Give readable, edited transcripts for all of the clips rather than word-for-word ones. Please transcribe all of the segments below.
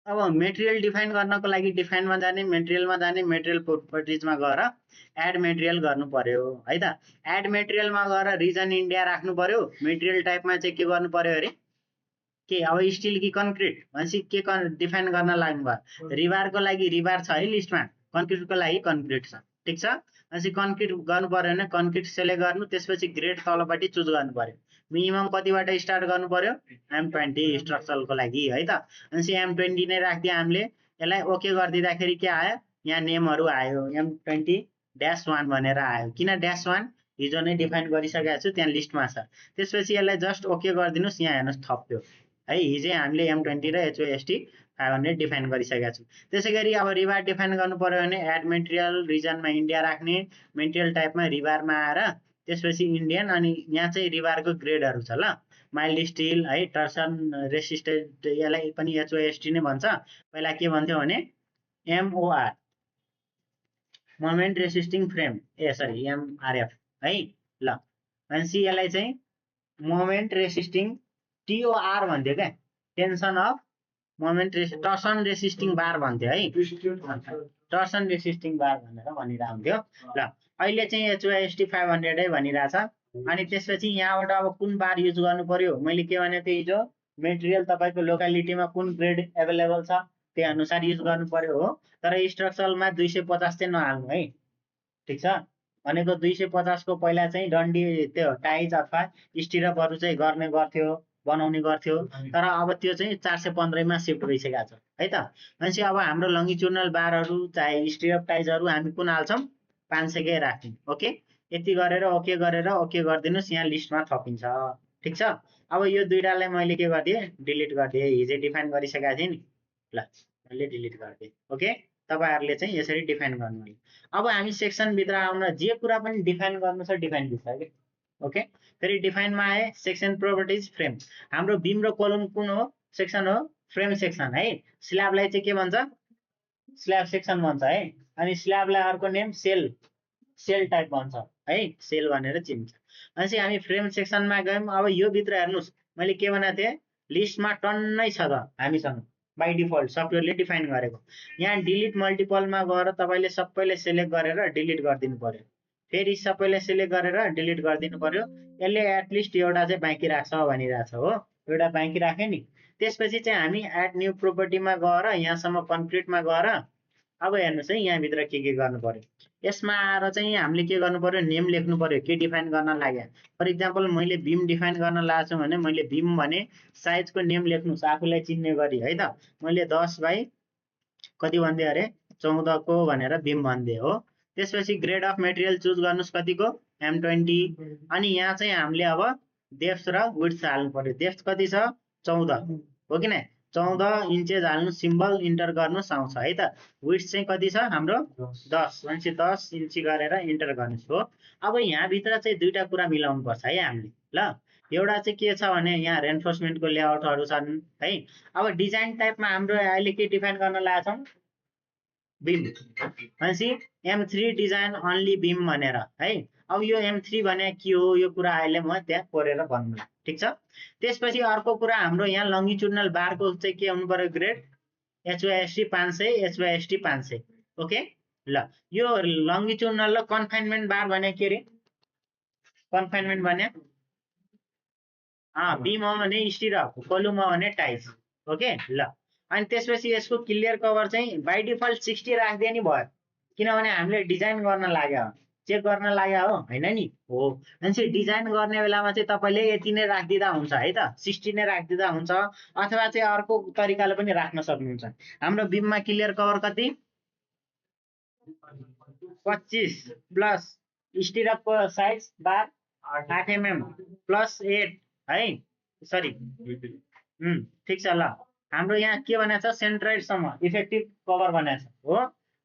अब material define गर्नको लागि डिफाइनमा जाने, मेटेरियलमा जाने, मेटेरियल प्रोपर्टिजमा गएर एड मेटेरियल गर्नु पर्यो है त। एड मेटेरियलमा गएर रिजन इन्डिया राख्नु पर्यो। मेटेरियल टाइपमा चाहिँ के गर्नु पर्यो अरे, के अब स्टिल कि कन्क्रिट भनेपछि के डिफाइन गर्न लाग्नु भयो। रिबारको लागि रिबार छ है लिस्टमा, कन्क्रिटको लागि कन्क्रिट छ, ठिक छ। भनेपछि कन्क्रिट गर्नु पर्यो भने कन्क्रिट सेलेक्ट गर्नु, त्यसपछि ग्रेड तलपट्टि चुज गर्नु पर्यो। मिनिमम कतिबाट स्टार्ट गर्नु पर्यो, M20 स्ट्रक्चरको लागि है त। भनेपछि M20 नै राखिदियो हामीले। यसलाई ओके गरिदिँदाखेरि के आयो, यहाँ नेमहरू आयो, M20-1 भनेर आयो। किन -1? हिजो नै डिफाइन गरिसकेको छु, त्यहाँ लिस्टमा छ। त्यसपछि यसलाई जस्ट ओके गरिदिनुहोस्। यहाँ हेर्नुहोस् थप्यो है। हिजै हामीले M20 र HOST 500 डिफाइन गरिसकेका छौँ। त्यसै गरी अब रिबार डिफाइन गर्नु पर्यो भने एड मेटेरियल, रिजनमा इन्डिया राख्ने, मेटेरियल टाइपमा रिबारमा आएर त्यसपछि इन्डियन, अनि यहाँ चाहिँ रिबारको ग्रेडहरू छ ल। माइल्ड स्टिल है, टर्सन रेसिस्टेन्ट, यसलाई पनि HOST नै भन्छ। पहिला के भन्थ्यो भने MOR, moment resisting frame, MRF है ल। भनेपछि यसलाई चाहिँ मोमेन्ट रेसिस्टिङ TOR भन्थ्यो क्या, टेन्सन अफ मोमेन्ट टर्सन रेसिस्टिङ बार भन्थ्यो है, टर्सन रेसिस्टिङ बार भनेर भनिरहन्थ्यो ल। अहिले चाहिँ HOST 500 भनिरहेछ। अनि त्यसपछि यहाँबाट अब कुन बार युज गर्नु पर्यो, मैले के भनेको थिएँ हिजो, मेटेरियल तपाईँको लोकालिटीमा कुन ग्रेड एभाइलेबल छ त्यही अनुसार युज गर्नु पर्यो हो। तर स्ट्रक्चरलमा 250 चाहिँ नहाल्नु है, ठिक छ। भनेको 250 को पहिला चाहिँ डन्डी त्यो टाइज अथवा स्टिरअपहरू चाहिँ गर्ने गर्थ्यो, बनाउने गर्थ्यो। तर अब त्यो चाहिँ 415 मा सिफ्ट भइसकेको छ है त। भनेपछि अब हाम्रो लङ्गिट्युडनल बारहरू चाहे स्टिरअप टाइजहरू हामी कुन हाल्छौँ, 500 कै राख्छौँ। ओके, यति गरेर ओके गरिदिनुहोस्। यहाँ लिस्टमा थपिन्छ, ठिक छ। अब यो दुईटालाई मैले के गरिदिएँ, डिलिट गरिदिएँ। हिजो डिफाइन गरिसकेको थिएँ नि ल, मैले डिलिट गरिदिएँ। ओके, तपाईँहरूले चाहिँ यसरी डिफाइन गर्नु। अब हामी सेक्सनभित्र आउन, जे कुरा पनि डिफाइन गर्नु छ डिफाइनभित्र के। ओके, फेरि डिफाइनमा आए, सेक्सन प्रोपर्टिज फ्रेम। हाम्रो बिम र कोलम कुन हो, सेक्सन हो, फ्रेम सेक्सन है। स्ल्याबलाई चाहिँ के भन्छ, स्ल्याब सेक्सन भन्छ है। अनि स्ल्याबलाई अर्को नेम सेल टाइप भन्छ है, सेल भनेर चिन्छ। भनेपछि हामी फ्रेम सेक्सनमा गयौँ। अब यो भित्र हेर्नुहोस्, मैले के भनेको थिएँ, लिस्टमा टन्नै छ त हामीसँग बाई डिफल्ट सफ्टवेयरले डिफाइन गरेको। यहाँ डिलिट मल्टिपलमा गएर तपाईँले सबैले सेलेक्ट गरेर डिलिट गरिदिनु पर्यो। फेरि सबैले सेलेक्ट गरेर डिलिट गरिदिनु पर्यो। यसले एटलिस्ट एउटा चाहिँ बाँकी राख्छ भनिरहेछ हो, एउटा बाँकी राख्यो नि। त्यसपछि चाहिँ हामी एड न्यू प्रोपर्टीमा गएर यहाँसम्म कन्क्रिटमा गएर अब हेर्नुहोस् है, यहाँभित्र के गर्नु पर्यो। यसमा आएर चाहिँ हामीले के गर्नु पर्यो, नेम लेख्नु पर्यो, के डिफाइन गर्न लाग्यो। फर इक्जाम्पल मैले बिम डिफाइन गर्न लागेको छु भने मैले बिम भने साइजको नेम लेख्नुहोस् आफूलाई चिन्ने गरी है त। मैले 10 बाई कति भनिदिएँ अरे, 14 को भनेर बिम भनिदिएँ हो। त्यसपछि ग्रेड अफ मेटेरियल चुज गर्नुहोस्, कतिको, M20। अनि यहाँ चाहिँ हामीले अब डेप्थ र विड्थ हाल्नु पर्यो। डेप्थ कति छ, 14 हो कि न, 14 इन्चेस हाल्नु, सिम्बल इन्टर गर्नुहोस् आउँछ है त। विड्थ चाहिँ कति छ हाम्रो, 10, भनेपछि 10 इन्ची गरेर इन्टर गर्नुहोस् हो। अब यहाँभित्र चाहिँ दुईवटा कुरा मिलाउनु पर्छ है हामीले ल। एउटा चाहिँ के छ भने यहाँ रेन्फोर्समेन्टको लेआउटहरू छन् है। अब डिजाइन टाइपमा हाम्रो अहिले के डिफाइन गर्न लागेको छौँ, बिम। भनेपछि M3 डिजाइन अन्ली बिम भनेर है। अब यो M3 भने के हो, यो कुरा अहिले म त्यहाँ कोरेर भन्नु, ठिक छ। त्यसपछि अर्को कुरा हाम्रो यहाँ लङ्गिट्युडनल बारको चाहिँ के हुनु पर्यो, ग्रेड HOST 500, HOST 500। ओके ल, यो लङ्गिट्युडनल र कन्फाइनमेन्ट बार भने के अरे, कन्फाइनमेन्ट भने बिम हो भने स्टिरअप, कोलुम हो भने टाइज। ओके ल, अनि त्यसपछि यसको क्लियर कभर चाहिँ बाई डिफल्ट 60 राखिदिए नि भयो, किनभने हामीले डिजाइन गर्न लाग्यो, चेक गर्न लाग्यो हो, होइन नि हो। भनेपछि डिजाइन गर्ने बेलामा चाहिँ तपाईँले यति नै राखिदिँदा हुन्छ है त, 60 नै राखिदिँदा हुन्छ। अथवा चाहिँ अर्को तरिकाले पनि राख्न सक्नुहुन्छ। हाम्रो बिममा क्लियर कभर कति, 25 प्लस स्टिरअपको साइज बार 8 mm प्लस 8 है, सरी ठिक छ ल। हाम्रो यहाँ के भनेको छ, सेन्ट्रोइडसम्म इफेक्टिभ कभर भनेको छ हो।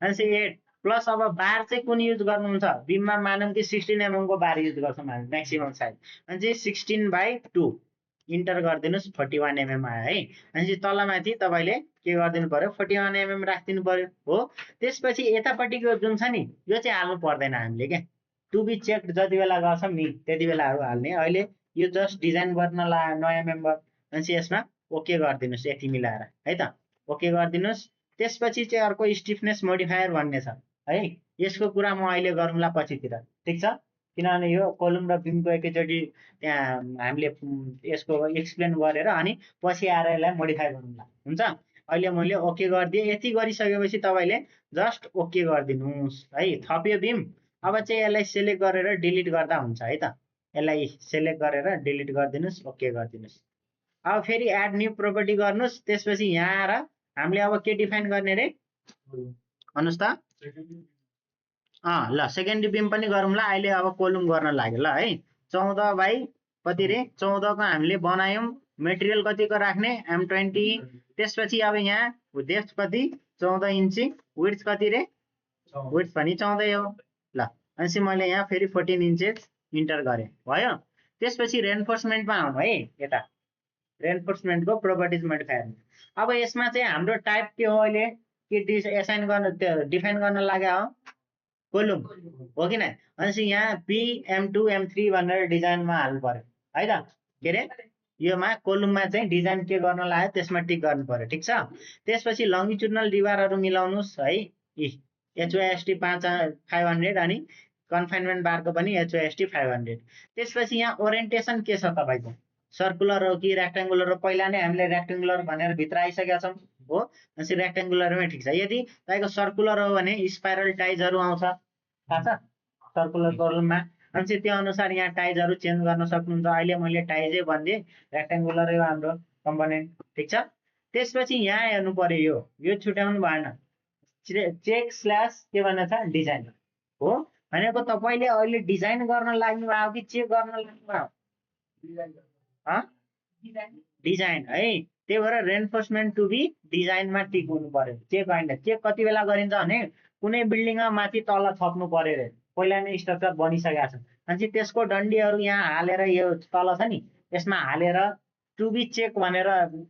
भनेपछि 8 प्लस अब बार चाहिँ कुन युज गर्नुहुन्छ, बिममा मानौँ कि 16 mm को बार युज गर्छौँ हामी म्याक्सिमम साइज। भनेपछि 16/2 इन्टर गरिदिनुहोस्, 41 mm आयो है। भनेपछि तलमाथि तपाईँले के गरिदिनु पर्यो, 41 mm राखिदिनु पर्यो हो। त्यसपछि यतापट्टिको जुन छ नि, यो चाहिँ हाल्नु पर्दैन हामीले क्या, टु बी चेक जति बेला गर्छौँ नि त्यति बेलाहरू हाल्ने। अहिले यो जस्ट डिजाइन गर्न नयाँ मेम्बर, भनेपछि यसमा ओके गरिदिनुहोस् यति मिलाएर है त। ओके गरिदिनुहोस्। त्यसपछि चाहिँ अर्को स्टिफनेस मोडिफायर भन्ने छ है, यसको कुरा म अहिले गरौँला पछितिर, ठिक छ। किनभने यो कोलम र बिमको एकैचोटि त्यहाँ हामीले यसको एक्सप्लेन गरेर अनि पछि आएर यसलाई मोडिफाई गरौँला, हुन्छ। अहिले मैले ओके गरिदिएँ। यति गरिसकेपछि तपाईँले जस्ट ओके गरिदिनुहोस् है। थप्यो बिम। अब चाहिँ यसलाई सेलेक्ट गरेर डिलिट गर्दा हुन्छ है त। यसलाई सेलेक्ट गरेर डिलिट गरिदिनुहोस्, ओके गरिदिनुहोस्। अब फेरि एड न्यू प्रोपर्टी गर्नुहोस्। त्यसपछि यहाँ आएर हामीले अब के डिफाइन गर्ने रे भन्नुहोस् त। ल सेकेन्डरी बिम पनि गरौँला। अहिले अब कोलुम गर्न लाग्यो ल है। 14 बाई कति रे 14 को हामीले बनायौँ। मेटेरियल कतिको राख्ने M20। त्यसपछि अब यहाँ डेप्थ कति 14 इन्ची, विड्थ कति रे विड्थ पनि 14 हो ल। अनि मैले यहाँ फेरि 14 इन्चेस इन्टर गरेँ, भयो। त्यसपछि रेन्फोर्समेन्टमा आउनु है, यता रेन्फोर्समेन्टको प्रोपर्टिज मोडिफायर। अब यसमा चाहिँ हाम्रो टाइप के हो, अहिले के एसाइन गर्न डिफाइन गर्न लाग्यो हो, कोलुम हो कि नै। अनि यहाँ PM2 M3 भनेर डिजाइनमा हाल्नु पर्यो है त। के अरे योमा कोलुममा चाहिँ डिजाइन के गर्न लाग्यो त्यसमा टिक गर्नु पर्यो, ठिक छ। त्यसपछि लङ्गिट्युडनल डिबारहरू मिलाउनुहोस् है, HOST 500 अनि कन्फाइनमेन्ट बारको पनि HOST 500। त्यसपछि यहाँ ओरिएन्टेसन के छ तपाईँको, सर्कुलर हो कि रेक्टेङ्गुलर हो। पहिला नै हामीले रेक्टेङ्गुलर भनेर भित्र आइसकेका छौँ हो, अनि रेक्टेङ्गुलरमै ठिक छ। यदि तपाईँको सर्कुलर हो भने स्पाइरल टाइजहरू आउँछ, थाहा छ, सर्कुलर कोलममा। अनि त्यो अनुसार यहाँ टाइजहरू चेन्ज गर्न सक्नुहुन्छ। अहिले मैले टाइजै भनिदिएँ, रेक्टेङ्गुलरै हो हाम्रो कम्पोनेन्ट, ठिक छ। त्यसपछि यहाँ हेर्नु पर्यो, यो छुट्याउनु भएन। चेक स्ल्यास के भन्न छ डिजाइन हो भनेको। तपाईँले अहिले डिजाइन गर्न लाग्नु भयो कि चेक गर्न लाग्नु भयो, डिजाइन है। त्यही भएर रेन्फोर्समेन्ट टु बी डिजाइनमा टिक हुनु पर्यो, चेक होइन। चेक कति बेला गरिन्छ भने कुनै बिल्डिङमा माथि तल थप्नु पर्यो रे, पहिला नै स्ट्रक्चर बनिसकेको छ। अनि त्यसको डन्डीहरू यहाँ हालेर यो तल छ नि यसमा हालेर टु बी चेक भनेर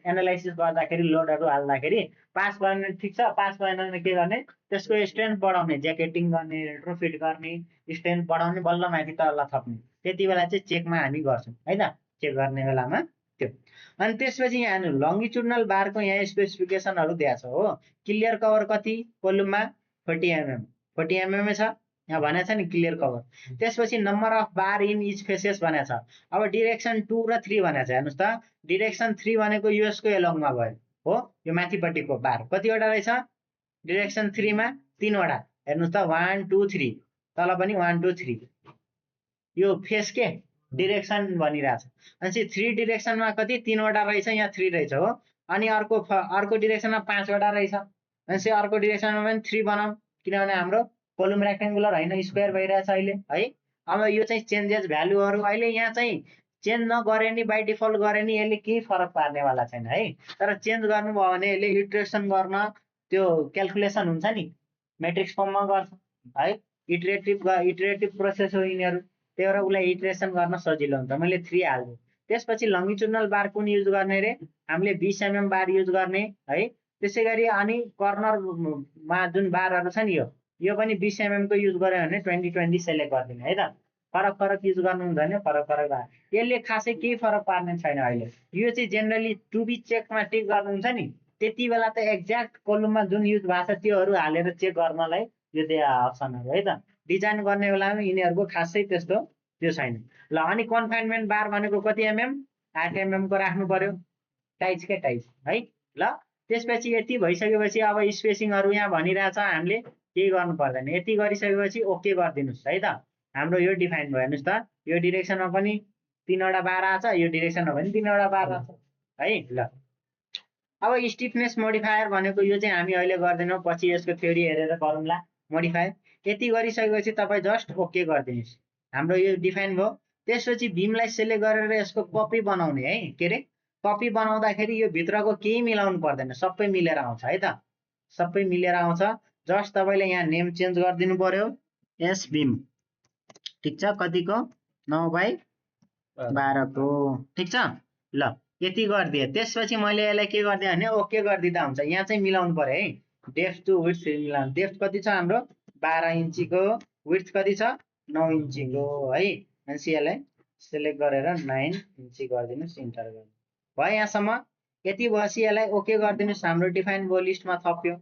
एनालाइसिस गर्दाखेरि लोडहरू हाल्दाखेरि पास भयो भने ठिक छ, पास भएन भने के गर्ने, त्यसको स्ट्रेन्थ बढाउने, ज्याकेटिङ गर्ने, रेट्रोफिट गर्ने, स्ट्रेन्थ बढाउने, बल्ल माथि तल थप्ने। त्यति बेला चाहिँ चेकमा हामी गर्छौँ है त, चेक गर्ने बेलामा त्यो। अनि त्यसपछि यहाँ हेर्नु लङ्गिट्युडनल बारको यहाँ स्पेसिफिकेसनहरू दिएको छ हो। क्लियर कभर कति कोलुममा 40 mm, 40 mm छ यहाँ भनेको छ नि क्लियर कभर। त्यसपछि number of bar in each faces भनेको छ। अब डिरेक्सन 2 र 3 भनेको छ, हेर्नुहोस् त। डिरेक्सन 3 भनेको युएसको एलोङमा भयो हो, यो माथिपट्टिको बार कतिवटा रहेछ डिरेक्सन 3 मा 3 वटा, हेर्नुहोस् त 1 2 3, तल पनि 1 2 3, यो फेस के डिरेक्सन भनिरहेछ। अनि 3 डिरेक्सनमा कति 3 वटा रहेछ, यहाँ 3 रहेछ हो। अनि अर्को डिरेक्सनमा 5 वटा रहेछ। अनि अर्को डिरेक्सनमा पनि 3 बनाऊ, किनभने हाम्रो कोलुम रेक्टेङ्गुलर होइन, स्क्वायर भइरहेछ अहिले है। अब यो चाहिँ चेन्जेस भ्यालुहरू अहिले यहाँ चाहिँ चेन्ज नगरे नि बाई डिफल्ट गरे नि यसले केही फरक पार्नेवाला छैन है। तर चेन्ज गर्नुभयो भने यसले इटरेसन गर्न त्यो क्यालकुलेसन हुन्छ नि मेट्रिक्स फर्ममा गर्छ है। इटरेटिभ प्रोसेस हो यिनीहरू, त्यही भएर उसलाई इटरेसन गर्न सजिलो हुन्छ। मैले 3 हाल्छु। त्यसपछि लङ्गिट्युडनल बार कुन युज गर्ने रे, हामीले 20 mm बार युज गर्ने है। त्यसै गरी अनि कर्नरमा जुन बारहरू छ नि यो पनि 20 mm को युज गर्यो भने 20-20 सेलेक्ट गरिदिने है त। फरक युज गर्नुहुन्छ भने फरक बार, यसले खासै केही फरक पार्ने छैन अहिले। यो चाहिँ जेनरली टु बी चेकमा टिक गर्नुहुन्छ नि, त्यति बेला त एक्ज्याक्ट कोलुममा जुन युज भएको छ त्योहरू हालेर चेक गर्नलाई यो दिए अप्सनहरू है त। डिजाइन गर्ने बेलामा यिनीहरूको खासै त्यस्तो त्यो छैन ल। अनि कन्फाइनमेन्ट बार भनेको कति mm 8 mm को राख्नु पर्यो, टाइज के टाइज है ल। त्यसपछि यति भइसकेपछि अब स्पेसिङहरू यहाँ भनिरहेछ, हामीले केही गर्नु पर्दैन। यति गरिसकेपछि ओके गरिदिनुहोस् है त। हाम्रो यो डिफाइन भयो, हेर्नुहोस् त। यो डिरेक्सनमा पनि 3 वटा बार आछ, यो डिरेक्सनमा पनि 3 वटा बार आछ है ल। अब स्टिफनेस मोडिफायर भनेको यो चाहिँ हामी अहिले गर्दैनौँ, पछि यसको थ्योरी हेरेर गरौँला मोडिफायर। यति गरिसकेपछि तपाईँ जस्ट ओके गरिदिनुहोस्, हाम्रो यो डिफाइन भयो। त्यसपछि बिमलाई सेलेक्ट गरेर यसको कपी बनाउने है। के अरे कपी बनाउँदाखेरि यो भित्रको केही मिलाउनु पर्दैन, सबै मिलेर आउँछ है त, सबै मिलेर आउँछ। जस्ट तपाईँले यहाँ नेम चेन्ज गरिदिनु पर्यो, एस बिम, ठिक छ। कतिको 9/12 को, ठिक छ ल। यति गरिदिएँ। त्यसपछि मैले यसलाई के गरिदिएँ भने ओके गरिदिँदा हुन्छ। यहाँ चाहिँ मिलाउनु पर्यो है, डेप्थ टु विड्थ मिलाउनु। डेप्थ कति छ हाम्रो 12 इन्चीको, विड्थ कति छ 9 इन्चीको है। अनि यसलाई सेलेक्ट गरेर 9 इन्ची गरिदिनुहोस्, इन्टर गर्नु भयो यहाँसम्म। यति भएपछि यसलाई ओके गरिदिनुहोस्, हाम्रो डिफाइन भयो लिस्टमा थप्यो।